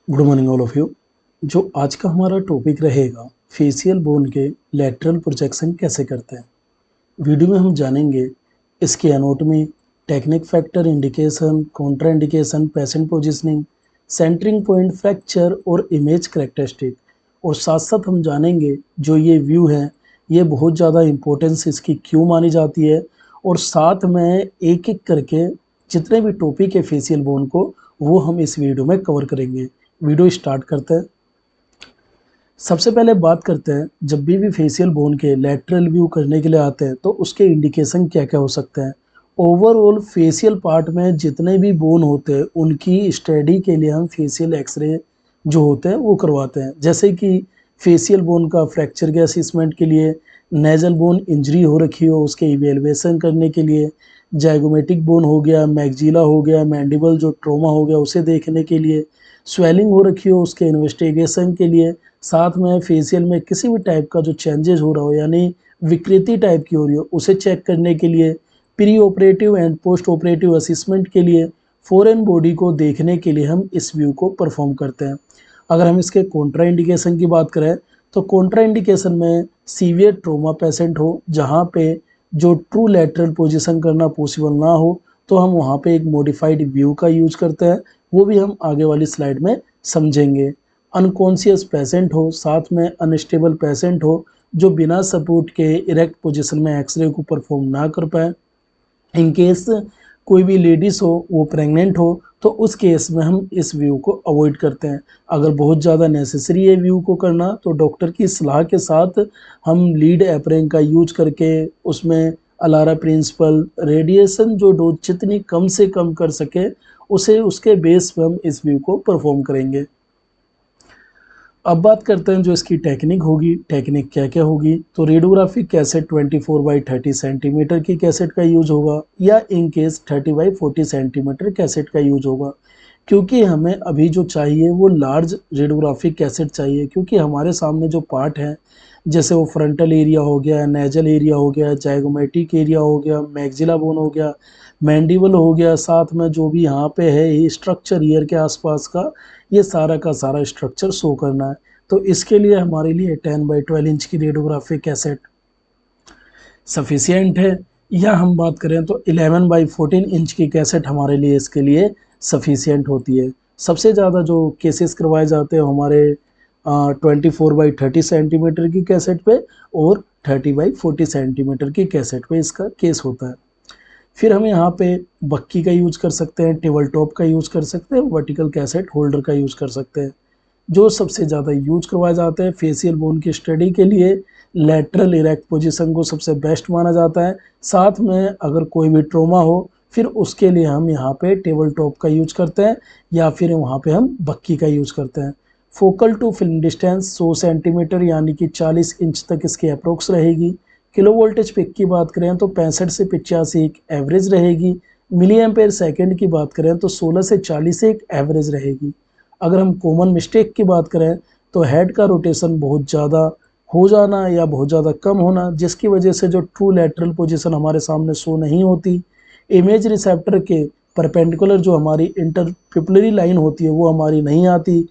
Good morning all of you. जो आज का हमारा टॉपिक रहेगा, फेशियल बोन के लैटरल प्रोजेक्शन कैसे करते हैं। वीडियो में हम जानेंगे इसकी anatomy, technique, factor, indication, contra indication, patient positioning, centering point, fracture और इमेज कैरेक्टरिस्टिक। और साथ साथ हम जानेंगे जो ये व्यू है ये बहुत ज़्यादा इम्पोर्टेंस इसकी क्यों मानी जाती है। और साथ में एक एक करके जितने भी टॉपिक है फेशियल बोन को वो हम इस वीडियो में कवर करेंगे। वीडियो स्टार्ट करते हैं। सबसे पहले बात करते हैं, जब भी फेशियल बोन के लैटरल व्यू करने के लिए आते हैं तो उसके इंडिकेशन क्या क्या हो सकते हैं। ओवरऑल फेशियल पार्ट में जितने भी बोन होते हैं उनकी स्टडी के लिए हम फेशियल एक्सरे जो होते हैं वो करवाते हैं। जैसे कि फेशियल बोन का फ्रैक्चर के असेसमेंट के लिए, नेजल बोन इंजरी हो रखी हो उसके इवेलुएशन करने के लिए, जाइगोमेटिक बोन हो गया, मैक्जिला हो गया, मैंडिबल जो ट्रोमा हो गया उसे देखने के लिए, स्वेलिंग हो रखी हो उसके इन्वेस्टिगेशन के लिए, साथ में फेशियल में किसी भी टाइप का जो चेंजेस हो रहा हो यानी विकृति टाइप की हो रही हो उसे चेक करने के लिए, pre operative and post operative assessment के लिए, फॉरेन बॉडी को देखने के लिए हम इस व्यू को परफॉर्म करते हैं। अगर हम इसके कॉन्ट्रा इंडिकेशन की बात करें तो कॉन्ट्रा इंडिकेशन में सीवियर ट्रोमा पेशेंट हो जहाँ पे जो ट्रू लैटरल पोजीशन करना पॉसिबल ना हो तो हम वहाँ पे एक मॉडिफाइड व्यू का यूज करते हैं। वो भी हम आगे वाली स्लाइड में समझेंगे। अनकॉन्शियस पेशेंट हो, साथ में अनस्टेबल पेशेंट हो जो बिना सपोर्ट के इरेक्ट पोजीशन में एक्सरे को परफॉर्म ना कर पाए, इन केस कोई भी लेडीज़ हो वो प्रेग्नेंट हो तो उस केस में हम इस व्यू को अवॉइड करते हैं। अगर बहुत ज़्यादा नेसेसरी है व्यू को करना तो डॉक्टर की सलाह के साथ हम लीड एप्रेन का यूज करके उसमें अलारा प्रिंसिपल रेडिएशन जो डोज जितनी कम से कम कर सके उसे उसके बेस पर हम इस व्यू को परफॉर्म करेंगे। अब बात करते हैं जो इसकी टेक्निक होगी। टेक्निक क्या क्या होगी तो रेडियोग्राफिक कैसेट 24/30 सेंटीमीटर की कैसेट का यूज होगा या इन केस 30/40 सेंटीमीटर कैसेट का यूज होगा। क्योंकि हमें अभी जो चाहिए वो लार्ज रेडियोग्राफिक कैसेट चाहिए, क्योंकि हमारे सामने जो पार्ट है जैसे वो फ्रंटल एरिया हो गया, नेजल एरिया हो गया, जाइगोमेटिक एरिया हो गया, मैक्सिला बोन हो गया, मैंडिबल हो गया, साथ में जो भी यहाँ पे है ये स्ट्रक्चर ईयर के आसपास का ये सारा का सारा स्ट्रक्चर शो करना है। तो इसके लिए हमारे लिए 10/12 इंच की रेडियोग्राफिक कैसेट सफिशियंट है, या हम बात करें तो 11/14 इंच की कैसेट हमारे लिए इसके लिए सफिशियंट होती है। सबसे ज़्यादा जो केसेस करवाए जाते हैं हमारे 24/30 सेंटीमीटर की कैसेट पे और 30/40 सेंटीमीटर की कैसेट पे इसका केस होता है। फिर हम यहाँ पे बक्की का यूज कर सकते हैं, टेबल टॉप का यूज कर सकते हैं, वर्टिकल कैसेट होल्डर का यूज कर सकते हैं। जो सबसे ज़्यादा यूज करवाए जाते हैं फेशियल बोन की स्टडी के लिए, लैटरल इरेक्ट पोजीशन को सबसे बेस्ट माना जाता है। साथ में अगर कोई भी ट्रोमा हो फिर उसके लिए हम यहाँ पे टेबल टॉप का यूज करते हैं या फिर वहाँ पे हम बक्की का यूज करते हैं। Focal to film distance 100 centimetre यानी कि 40 इंच तक इसकी अप्रोक्स रहेगी। किलो वोल्टेज पिक की बात करें तो 65 से 85 एक एवरेज रहेगी। मिली एम्पेयर सेकेंड की बात करें तो 16 से 40 एक एवरेज रहेगी। अगर हम कॉमन मिस्टेक की बात करें तो हेड का रोटेशन बहुत ज़्यादा हो जाना या बहुत ज़्यादा कम होना, जिसकी वजह से जो ट्रू लैटरल पोजीशन हमारे सामने शो नहीं होती। इमेज रिसेप्टर के परपेंडिकुलर जो हमारी इंटरपिपुलरी लाइन होती है वो हमारी नहीं आती।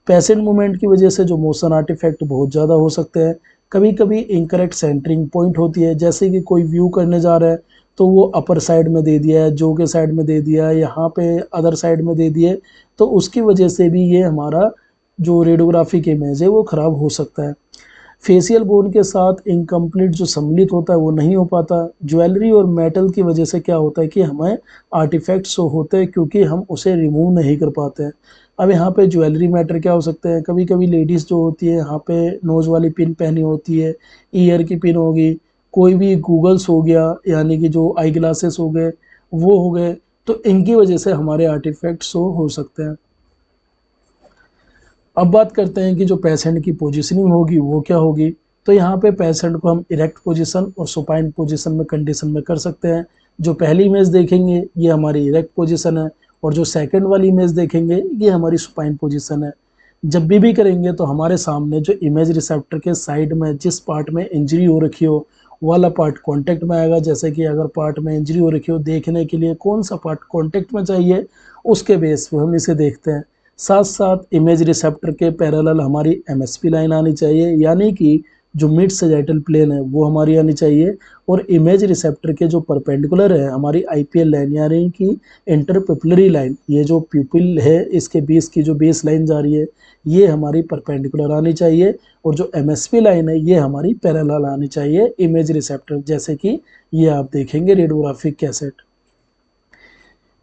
पेशेंट मूवमेंट की वजह से जो मोशन आर्टिफैक्ट बहुत ज़्यादा हो सकते हैं। कभी कभी इनकरेक्ट सेंटरिंग पॉइंट होती है, जैसे कि कोई व्यू करने जा रहा है तो वो अपर साइड में दे दिया है, जो के साइड में दे दिया है, यहाँ पे अदर साइड में दे दिए, तो उसकी वजह से भी ये हमारा जो रेडियोग्राफिक इमेज है वो ख़राब हो सकता है। फेशियल बोन के साथ इनकम्प्लीट जो सम्मिलित होता है वो नहीं हो पाता। ज्वेलरी और मेटल की वजह से क्या होता है कि हमें आर्टिफैक्ट शो होते हैं क्योंकि हम उसे रिमूव नहीं कर पाते हैं। अब यहाँ पे ज्वेलरी मैटर क्या हो सकते हैं, कभी कभी लेडीज़ जो होती है यहाँ पे नोज़ वाली पिन पहनी होती है, ईयर की पिन होगी, कोई भी गूगल्स हो गया यानी कि जो आई ग्लासेस हो गए वो हो गए, तो इनकी वजह से हमारे आर्टिफैक्ट शो हो सकते हैं। अब बात करते हैं कि जो पेशेंट की पोजीशनिंग होगी वो क्या होगी। तो यहाँ पे पेशेंट को हम इरेक्ट पोजीशन और सुपाइन पोजीशन में कंडीशन में कर सकते हैं। जो पहली इमेज देखेंगे ये हमारी इरेक्ट पोजीशन है और जो सेकंड वाली इमेज देखेंगे ये हमारी सुपाइन पोजीशन है। जब भी करेंगे तो हमारे सामने जो इमेज रिसेप्टर के साइड में जिस पार्ट में इंजरी हो रखी हो वाला पार्ट कांटेक्ट में आएगा। जैसे कि अगर पार्ट में इंजरी हो रखी हो देखने के लिए कौन सा पार्ट कांटेक्ट में चाहिए उसके बेस पे हम इसे देखते हैं। साथ साथ इमेज रिसेप्टर के पैरेलल हमारी एमएसपी लाइन आनी चाहिए, यानी कि जो मिड सैजिटल प्लेन है वो हमारी आनी चाहिए, और इमेज रिसेप्टर के जो परपेंडिकुलर है हमारी आईपीएल लाइन यानी कि इंटरपिपुलरी लाइन, ये जो प्यूपिल है इसके बीच की जो बेस लाइन जा रही है ये हमारी परपेंडिकुलर आनी चाहिए, और जो एमएसपी लाइन है ये हमारी पैरेलल आनी चाहिए इमेज रिसेप्टर, जैसे कि ये आप देखेंगे रेडियोग्राफिक कैसेट।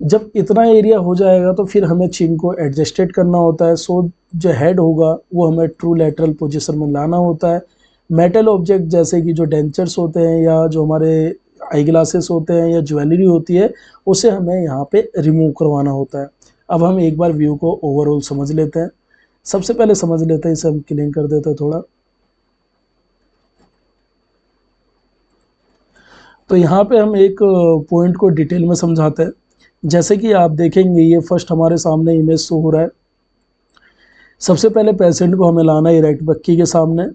जब इतना एरिया हो जाएगा तो फिर हमें चिन को एडजस्टेड करना होता है, सो जो हेड होगा वो हमें ट्रू लैटरल पोजीशन में लाना होता है। मेटल ऑब्जेक्ट जैसे कि जो डेंचर्स होते हैं या जो हमारे आई ग्लासेस होते हैं या ज्वेलरी होती है उसे हमें यहाँ पे रिमूव करवाना होता है। अब हम एक बार व्यू को ओवरऑल समझ लेते हैं। सबसे पहले समझ लेते हैं, इसे हम क्लीन कर देते हैं थोड़ा। तो यहाँ पे हम एक पॉइंट को डिटेल में समझाते हैं। जैसे कि आप देखेंगे ये फर्स्ट हमारे सामने इमेज शो हो रहा है। सबसे पहले पेशेंट को हमें लाना है इरेक्ट बक्की के सामने,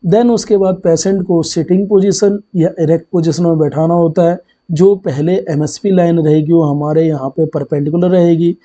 देन उसके बाद पेशेंट को सिटिंग पोजीशन या इरेक्ट पोजीशन में बैठाना होता है। जो पहले एमएसपी लाइन रहेगी वो हमारे यहाँ पे परपेंडिकुलर रहेगी।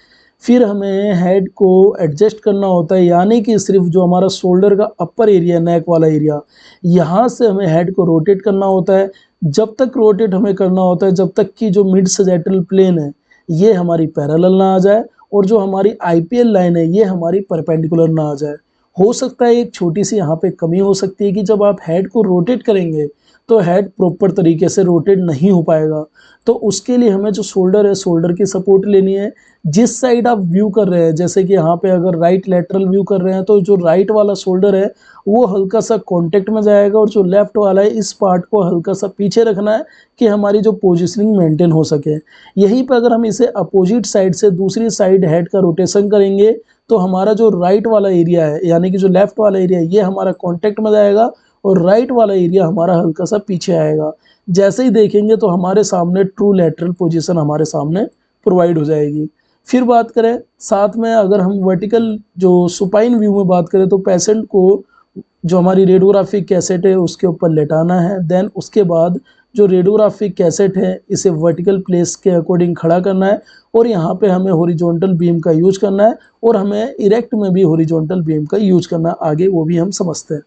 फिर हमें हेड को एडजस्ट करना होता है, यानी कि सिर्फ जो हमारा शोल्डर का अपर एरिया, नेक वाला एरिया, यहाँ से हमें हेड को रोटेट करना होता है। जब तक रोटेट हमें करना होता है जब तक कि जो मिड सैजिटल प्लेन है ये हमारी पैरेलल ना आ जाए, और जो हमारी आईपीएल लाइन है ये हमारी परपेंडिकुलर ना आ जाए। हो सकता है एक छोटी सी यहाँ पे कमी हो सकती है कि जब आप हेड को रोटेट करेंगे तो हेड प्रॉपर तरीके से रोटेट नहीं हो पाएगा। तो उसके लिए हमें जो शोल्डर है, शोल्डर की सपोर्ट लेनी है। जिस साइड आप व्यू कर रहे हैं, जैसे कि यहाँ पे अगर राइट लेटरल व्यू कर रहे हैं तो जो राइट वाला शोल्डर है वो हल्का सा कांटेक्ट में जाएगा, और जो लेफ्ट वाला है इस पार्ट को हल्का सा पीछे रखना है कि हमारी जो पोजिशनिंग मेंटेन हो सके। यहीं पर अगर हम इसे अपोजिट साइड से दूसरी साइड हेड का रोटेशन करेंगे तो हमारा जो राइट वाला एरिया है यानी कि जो लेफ्ट वाला एरिया है ये हमारा कांटेक्ट में जाएगा, और राइट वाला एरिया हमारा हल्का सा पीछे आएगा। जैसे ही देखेंगे तो हमारे सामने ट्रू लैटरल पोजीशन हमारे सामने प्रोवाइड हो जाएगी। फिर बात करें साथ में, अगर हम वर्टिकल जो सुपाइन व्यू में बात करें तो पेशेंट को जो हमारी रेडियोग्राफिक कैसेट है उसके ऊपर लेटाना है। देन उसके बाद जो रेडियोग्राफिक कैसेट है इसे वर्टिकल प्लेस के अकॉर्डिंग खड़ा करना है, और यहाँ पे हमें हॉरिजॉन्टल बीम का यूज करना है, और हमें इरेक्ट में भी हॉरिजॉन्टल बीम का यूज करना है। आगे वो भी हम समझते हैं।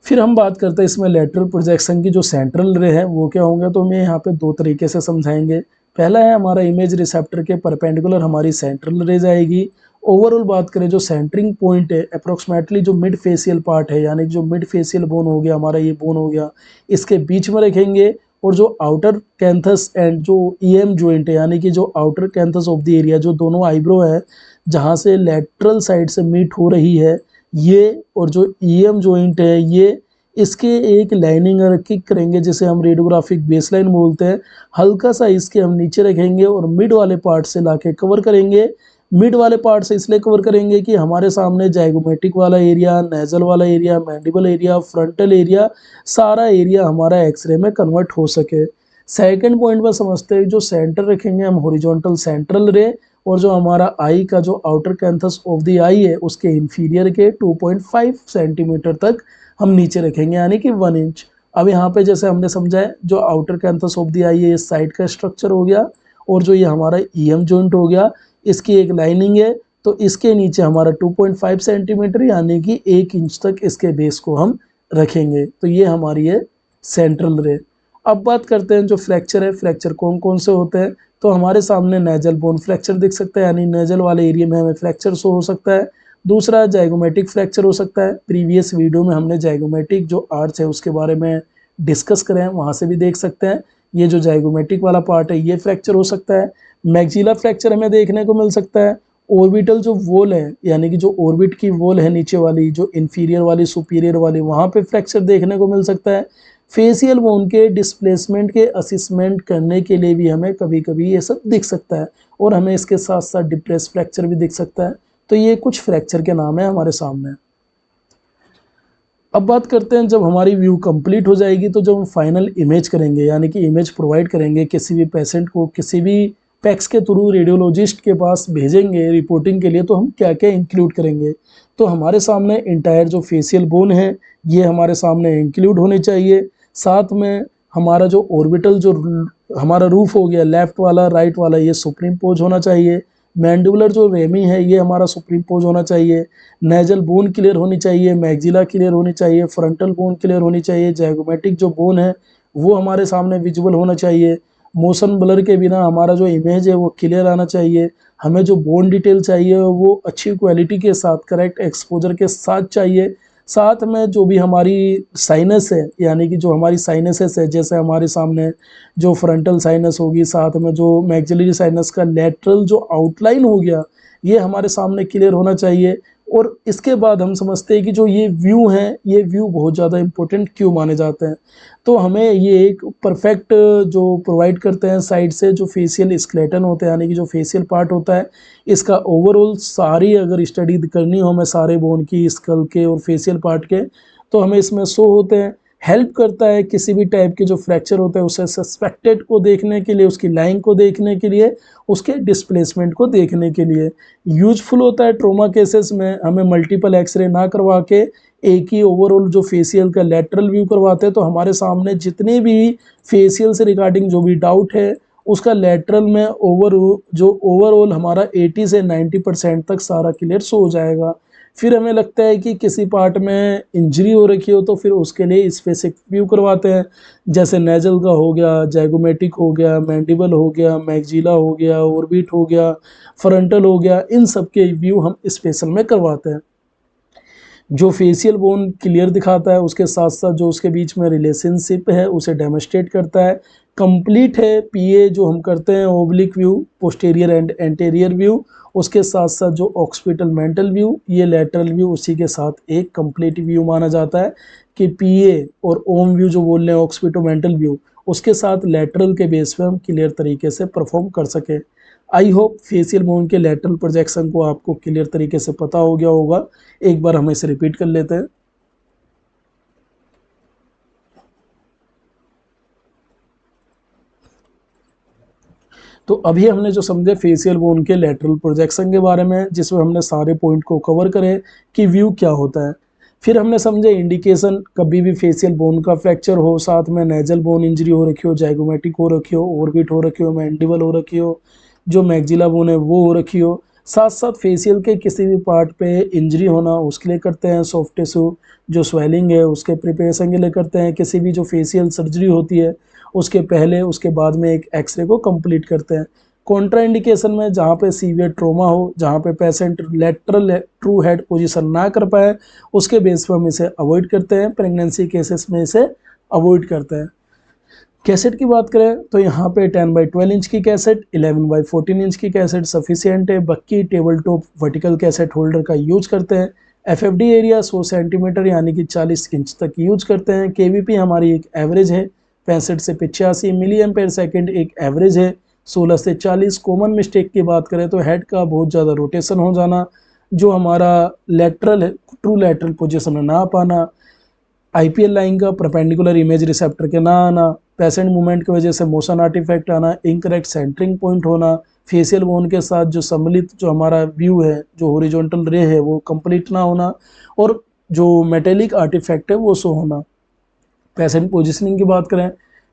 फिर हम बात करते हैं इसमें लेटरल प्रोजेक्शन की जो सेंट्रल रे है वो क्या होंगे, तो हमें यहाँ पे दो तरीके से समझाएंगे। पहला है हमारा इमेज रिसेप्टर के परपेंडिकुलर हमारी सेंट्रल रे जाएगी। ओवरऑल बात करें जो सेंटरिंग पॉइंट है अप्रोक्सीमेटली जो मिड फेसियल पार्ट है, यानी जो मिड फेसियल बोन हो गया हमारा, ये बोन हो गया, इसके बीच में रखेंगे। और जो आउटर कैंथस एंड जो ईएम जॉइंट है यानी कि जो outer canthus of the area, जो दोनों आईब्रो है जहाँ से लेटरल साइड से मीट हो रही है ये, और जो ईएम जॉइंट है ये, इसके एक लाइनिंग किक करेंगे जिसे हम रेडियोग्राफिक बेसलाइन बोलते हैं। हल्का सा इसके हम नीचे रखेंगे और मिड वाले पार्ट से लाके कवर करेंगे। मिड वाले पार्ट से इसलिए कवर करेंगे कि हमारे सामने जाइगोमेटिक वाला एरिया, नेजल वाला area, mandible area, frontal area, सारा एरिया हमारा एक्सरे में कन्वर्ट हो सके। सेकंड पॉइंट पर समझते हैं, जो सेंटर रखेंगे हम हॉरिजॉन्टल सेंट्रल रे, और जो हमारा आई का जो आउटर कैंथस ऑफ द आई है उसके इंफीरियर के 2.5 सेंटीमीटर तक हम नीचे रखेंगे, यानी कि 1 इंच। अब यहाँ पे जैसे हमने समझा है जो आउटर कैंथस ऑफ द आई है इस साइड का स्ट्रक्चर हो गया, और जो ये हमारा ईएम जॉइंट हो गया इसकी एक लाइनिंग है, तो इसके नीचे हमारा 2.5 सेंटीमीटर यानी कि 1 इंच तक इसके बेस को हम रखेंगे। तो ये हमारी है सेंट्रल रे। अब बात करते हैं जो फ्रैक्चर है, फ्रैक्चर कौन कौन से होते हैं। तो हमारे सामने नेजल बोन फ्रैक्चर दिख सकता है, यानी नेजल वाले एरिया में हमें फ्रैक्चर शो हो सकता है। दूसरा जाइगोमेटिक फ्रैक्चर हो सकता है। प्रीवियस वीडियो में हमने जाइगोमेटिक जो आर्च है उसके बारे में डिस्कस करें हैं, वहाँ से भी देख सकते हैं। ये जो जाइगोमेटिक वाला पार्ट है ये फ्रैक्चर हो सकता है। मैक्सिला फ्रैक्चर हमें देखने को मिल सकता है। ऑर्बिटल जो वॉल है यानी कि जो ऑर्बिट की वॉल है नीचे वाली, जो इंफीरियर वाली सुपीरियर वाली, वहाँ पे फ्रैक्चर देखने को मिल सकता है। फेसियल बोन के डिस्प्लेसमेंट के असेसमेंट करने के लिए भी हमें कभी कभी ये सब दिख सकता है, और हमें इसके साथ साथ डिप्रेस फ्रैक्चर भी दिख सकता है। तो ये कुछ फ्रैक्चर के नाम है हमारे सामने। अब बात करते हैं जब हमारी व्यू कंप्लीट हो जाएगी तो जब हम फाइनल इमेज करेंगे यानी कि इमेज प्रोवाइड करेंगे किसी भी पेशेंट को, किसी भी पैक्स के थ्रू रेडियोलॉजिस्ट के पास भेजेंगे रिपोर्टिंग के लिए, तो हम क्या क्या इंक्लूड करेंगे। तो हमारे सामने इंटायर जो फेशियल बोन है ये हमारे सामने इंक्लूड होनी चाहिए। साथ में हमारा जो ऑर्बिटल जो हमारा रूफ हो गया लेफ्ट वाला राइट वाला, ये सुप्रीम पोज होना चाहिए। मैंडिबुलर जो रेमी है ये हमारा सुपरिम्पोज होना चाहिए, नेजल बोन क्लियर होनी चाहिए, मैक्सिला क्लियर होनी चाहिए, फ्रंटल बोन क्लियर होनी चाहिए, जैगोमेटिक जो बोन है वो हमारे सामने विजुअल होना चाहिए, मोशन ब्लर के बिना हमारा जो इमेज है वो क्लियर आना चाहिए, हमें जो बोन डिटेल चाहिए वो अच्छी क्वालिटी के साथ करेक्ट एक्सपोजर के साथ चाहिए, साथ में जो भी हमारी साइनस है यानी कि जो हमारी साइनसेस है जैसे हमारे सामने जो फ्रंटल साइनस होगी, साथ में जो मैक्सिलरी साइनस का लेटरल जो आउटलाइन हो गया ये हमारे सामने क्लियर होना चाहिए। और इसके बाद हम समझते हैं कि जो ये व्यू हैं ये व्यू बहुत ज़्यादा इम्पोर्टेंट क्यों माने जाते हैं। तो हमें ये एक परफेक्ट जो प्रोवाइड करते हैं साइड से जो फेशियल स्केलेटन होता है यानी कि जो फेशियल पार्ट होता है, इसका ओवरऑल सारी अगर स्टडी करनी हो हमें सारे बोन की, स्कल के और फेशियल पार्ट के, तो हमें इसमें शो होते हैं। हेल्प करता है किसी भी टाइप के जो फ्रैक्चर होता है उसे सस्पेक्टेड को देखने के लिए, उसकी लाइन को देखने के लिए, उसके डिस्प्लेसमेंट को देखने के लिए यूजफुल होता है। ट्रोमा केसेस में हमें मल्टीपल एक्सरे ना करवा के एक ही ओवरऑल जो फेशियल का लेटरल व्यू करवाते हैं तो हमारे सामने जितने भी फेशियल से रिगार्डिंग जो भी डाउट है उसका लेटरल में ओवरऑल हमारा 80 से 90% तक सारा क्लियर सो हो जाएगा। फिर हमें लगता है कि किसी पार्ट में इंजरी हो रखी हो तो फिर उसके लिए स्पेसिफिक व्यू करवाते हैं, जैसे नेजल का हो गया, जैगोमेटिक हो गया, मैंडिबल हो गया, मैक्सिला हो गया, ऑर्बिट हो गया, फ्रंटल हो गया, इन सब के व्यू हम स्पेशल में करवाते हैं। जो फेशियल बोन क्लियर दिखाता है उसके साथ साथ जो उसके बीच में रिलेशनशिप है उसे डेमोस्ट्रेट करता है। कंप्लीट है पीए जो हम करते हैं oblique view, posterior and anterior view, उसके साथ साथ जो ऑक्सीपिटल मेंटल व्यू, ये लेटरल व्यू उसी के साथ एक कंप्लीट व्यू माना जाता है कि पीए और ओम व्यू जो बोल रहे हैं ऑक्सीपिटल मेंटल व्यू, उसके साथ लेटरल के बेस पे हम क्लियर तरीके से परफॉर्म कर सकें। आई होप फेशियल बोन के लेटरल प्रोजेक्शन को आपको क्लियर तरीके से पता हो गया होगा। एक बार हम इसे रिपीट कर लेते हैं। तो अभी हमने जो समझे फेशियल बोन के लेटरल प्रोजेक्शन के बारे में, जिसमें हमने सारे पॉइंट को कवर करे कि व्यू क्या होता है। फिर हमने समझे इंडिकेशन, कभी भी फेशियल बोन का फ्रैक्चर हो, साथ में नेजल बोन इंजरी हो रखी हो, जाइगोमेटिक हो रखी हो, ऑर्बिट हो रखी हो, मैंडिबल हो रखी हो, जो मैक्सिला बोन है वो हो रखी हो, साथ साथ फेशियल के किसी भी पार्ट पे इंजरी होना उसके लिए करते हैं, सॉफ्ट टिश्यू जो स्वेलिंग है उसके प्रिपरेशन के लिए करते हैं, किसी भी जो फेशियल सर्जरी होती है उसके पहले उसके बाद में एक एक्सरे को कंप्लीट करते हैं। कॉन्ट्रा इंडिकेशन में जहाँ पे सीवियर ट्रोमा हो, जहाँ पे patient lateral true head position ना कर पाए, उसके बेस पर हम इसे अवॉइड करते हैं। प्रेगनेंसी केसेस में इसे अवॉइड करते हैं। कैसेट की बात करें तो यहाँ पे 10/12 इंच की कैसेट, 11/14 इंच की कैसेट सफिशियंट है। बक्की table top vertical cassette holder का यूज करते हैं। एफएफडी एरिया 100 सेंटीमीटर यानी कि 40 इंच तक यूज करते हैं। केवीपी हमारी एक एवरेज है 65 से 85 मिली एम्पेयर सेकेंड एक एवरेज है 16 से 40। कॉमन मिस्टेक की बात करें तो हेड का बहुत ज़्यादा रोटेशन हो जाना, जो हमारा लेटरल है ट्रू लेटरल पोजिशन में ना आ पाना, आईपीएल लाइन का परपेंडिकुलर इमेज रिसेप्टर के ना आना, पेशेंट मूवमेंट की वजह से मोशन आर्टिफैक्ट आना, इनकरेक्ट सेंटरिंग पॉइंट होना, फेशियल बोन के साथ जो सम्मिलित जो हमारा व्यू है जो हॉरिजॉन्टल रे है वो कंप्लीट ना होना, और जो मेटेलिक आर्टिफैक्ट है वो शो होना। पेशेंट पोजिशनिंग की बात करें,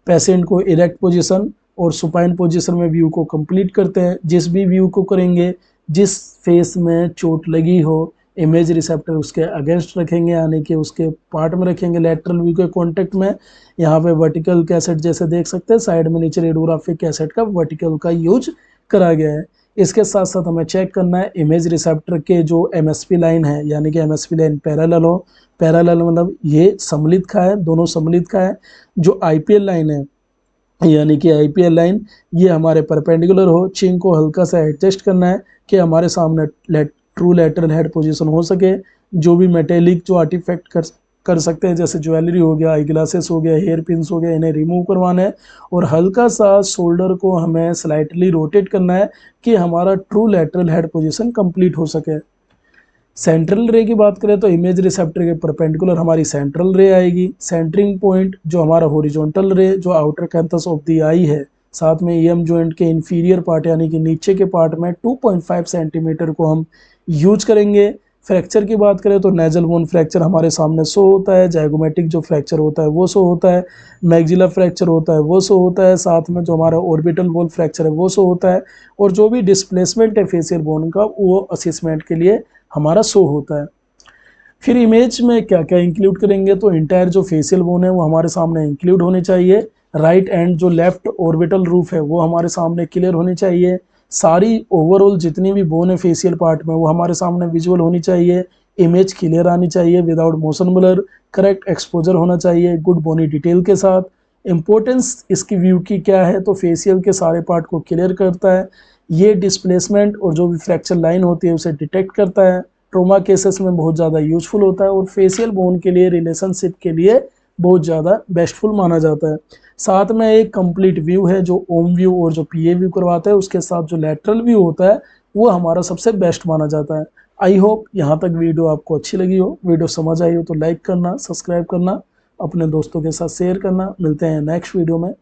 पेशेंट को इरेक्ट पोजीशन और सुपाइन पोजीशन में व्यू को कंप्लीट करते हैं। जिस भी व्यू को करेंगे, जिस फेस में चोट लगी हो, इमेज रिसेप्टर उसके अगेंस्ट रखेंगे यानी कि उसके पार्ट में रखेंगे, लेटरल व्यू के कॉन्टेक्ट में। यहाँ पे वर्टिकल कैसेट जैसे देख सकते हैं साइड में नीचे रेडियोग्राफिक कैसेट का वर्टिकल का यूज करा गया है। इसके साथ साथ हमें चेक करना है इमेज रिसेप्टर के जो एमएसपी लाइन है यानी कि एमएसपी लाइन पैरेलल हो। पैरेलल मतलब ये सम्मिलित का है, दोनों सम्मिलित का है। जो आईपीएल लाइन है यानी कि आईपीएल लाइन ये हमारे परपेंडिकुलर हो। चिंग को हल्का सा एडजस्ट करना है कि हमारे सामने ट्रू लेटरल हेड पोजीशन हो सके। जो भी मेटेलिक जो आर्टिफैक्ट कर सकते हैं जैसे ज्वेलरी हो गया, आई ग्लासेस हो गया, हेयर पिन्स हो गया, इन्हें रिमूव करवाना है। और हल्का सा शोल्डर को हमें स्लाइटली रोटेट करना है कि हमारा true lateral head position complete हो सके। सेंट्रल रे की बात करें तो इमेज रिसेप्टर के परपेंडिकुलर हमारी सेंट्रल रे आएगी। सेंटरिंग पॉइंट जो हमारा हॉरिजॉन्टल रे जो आउटर कैंथस ऑफ द आई है, साथ में ईएम जॉइंट के इंफीरियर पार्ट यानी कि नीचे के पार्ट में 2.5 सेंटीमीटर को हम यूज करेंगे। फ्रैक्चर की बात करें तो नेजल बोन फ्रैक्चर हमारे सामने शो होता है, जाइगोमेटिक जो फ्रैक्चर होता है वो शो होता है, मैक्सिलर फ्रैक्चर होता है वो शो होता है, साथ में जो हमारा ऑर्बिटल बोन फ्रैक्चर है वो शो होता है, और जो भी डिस्प्लेसमेंट है फेशियल बोन का वो असेसमेंट के लिए हमारा शो होता है। फिर इमेज में क्या क्या इंक्लूड करेंगे, तो इंटायर जो फेशियल बोन है वो हमारे सामने इंक्लूड होनी चाहिए, राइट एंड जो लेफ्ट ऑर्बिटल रूफ है वो हमारे सामने क्लियर होनी चाहिए, सारी ओवरऑल जितनी भी बोन है फेशियल पार्ट में वो हमारे सामने विजुअल होनी चाहिए, इमेज क्लियर आनी चाहिए without motion blur, correct exposure होना चाहिए गुड बोनी डिटेल के साथ। इंपॉर्टेंस इसकी व्यू की क्या है, तो फेशियल के सारे पार्ट को क्लियर करता है, ये डिस्प्लेसमेंट और जो भी फ्रैक्चर लाइन होती है उसे डिटेक्ट करता है, ट्रोमा केसेस में बहुत ज़्यादा यूजफुल होता है, और फेशियल बोन के लिए रिलेशनशिप के लिए बहुत ज़्यादा बेस्टफुल माना जाता है। साथ में एक कंप्लीट व्यू है जो ओम व्यू और जो पीए व्यू करवाता है, उसके साथ जो लेटरल व्यू होता है वो हमारा सबसे बेस्ट माना जाता है। आई होप यहाँ तक वीडियो आपको अच्छी लगी हो, वीडियो समझ आई हो तो लाइक करना, सब्सक्राइब करना, अपने दोस्तों के साथ शेयर करना। मिलते हैं नेक्स्ट वीडियो में।